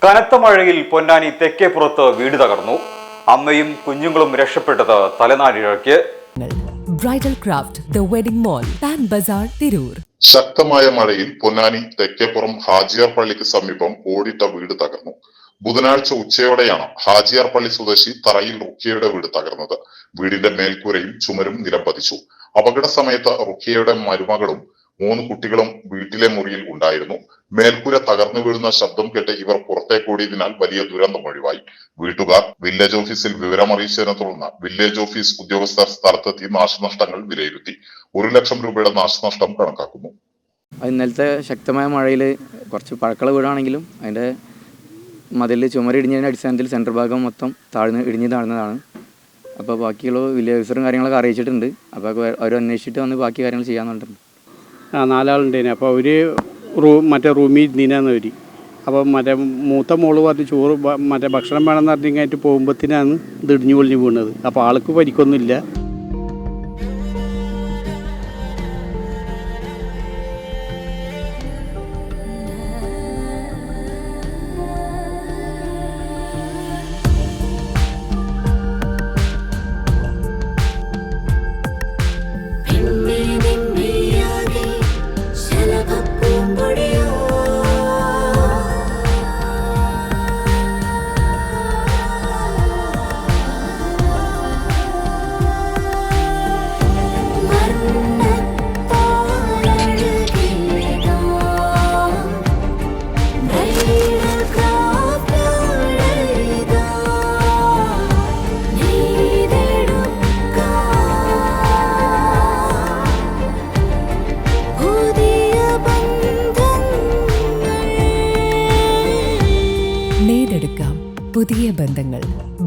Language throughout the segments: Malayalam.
കനത്ത മഴയിൽ പൊന്നാനി തെക്കേപ്പുറത്ത് വീട് തകർന്നു. അമ്മയും കുഞ്ഞുങ്ങളും രക്ഷപ്പെട്ടത് തലനാരിഴയ്ക്ക്. Bridal craft the wedding mall, Pan Bazaar, Tirur. ശക്തമായ മഴയിൽ പൊന്നാനി തെക്കേപ്പുറം ഹാജിയാർ പള്ളിക്ക് സമീപം ഓടിട്ട വീട് തകർന്നു. ബുധനാഴ്ച ഉച്ചയോടെയാണ് ഹാജിയാർ പള്ളി സ്വദേശി തറയിൽ റുഖിയയുടെ വീട് തകർന്നത്. വീടിന്റെ മേൽക്കൂരയും ചുമരും നിലംപതിച്ചു. അപകട സമയത്ത് റുഖിയയുടെ മരുമകളും 3 കുട്ടികളും വീട്ടിലെ മുറിയിൽ ഉണ്ടായിരുന്നു. മേൽക്കൂര തകർന്നു വീഴുന്ന ശബ്ദം കേട്ട് ഇവർ പുറത്തേക്കോടിയതിനാൽ വലിയ ദുരന്തം ഒഴിവായി. വീട്ടുകാർ വില്ലേജ് ഓഫീസിൽ വിവരമറിയിച്ചതിനെ തുടർന്ന് വില്ലേജ് ഓഫീസ് ഉദ്യോഗസ്ഥർ സ്ഥലത്തെത്തി നാശനഷ്ടങ്ങൾ വിലയിരുത്തി. 1 ലക്ഷം രൂപയുടെ നാശനഷ്ടം കണക്കാക്കുന്നു. ഇന്നലത്തെ ശക്തമായ മഴയിൽ കുറച്ച് പഴക്കള വീടാണെങ്കിലും അതിൻ്റെ മതിലിൽ ചുമരിടിഞ്ഞതിൻ്റെ അടിസ്ഥാനത്തിൽ സെൻട്രൽ ഭാഗം മൊത്തം ഇടിഞ്ഞ് താഴ്ന്നതാണ്. അപ്പോൾ ബാക്കിയുള്ള വില്ലേജ് ഓഫീസറും കാര്യങ്ങളൊക്കെ അറിയിച്ചിട്ടുണ്ട്. അപ്പോൾ അവർ അന്വേഷിച്ചിട്ട് വന്ന് ബാക്കി കാര്യങ്ങൾ ചെയ്യാമെന്ന് പറഞ്ഞിട്ടുണ്ട്. 4 ആളുണ്ടേനെ. അപ്പോൾ അവർ മറ്റേ റൂമിൽ ഇരുന്നീനാന്ന് അവർ. അപ്പോൾ മറ്റേ മൂത്ത മോള് പറഞ്ഞ് ചോറ് മറ്റേ ഭക്ഷണം വേണമെന്ന് പറഞ്ഞിട്ട് പോകുമ്പോഴത്തേനാണ് ഇത് ഇടിഞ്ഞു പൊളിഞ്ഞ് വീണത്. അപ്പോൾ ആൾക്ക് പരിക്കൊന്നുമില്ല. നേടെടുക്കാം പുതിയ ബന്ധങ്ങൾ.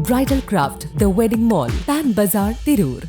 Bridal craft the wedding mall, Pan Bazaar, Tirur.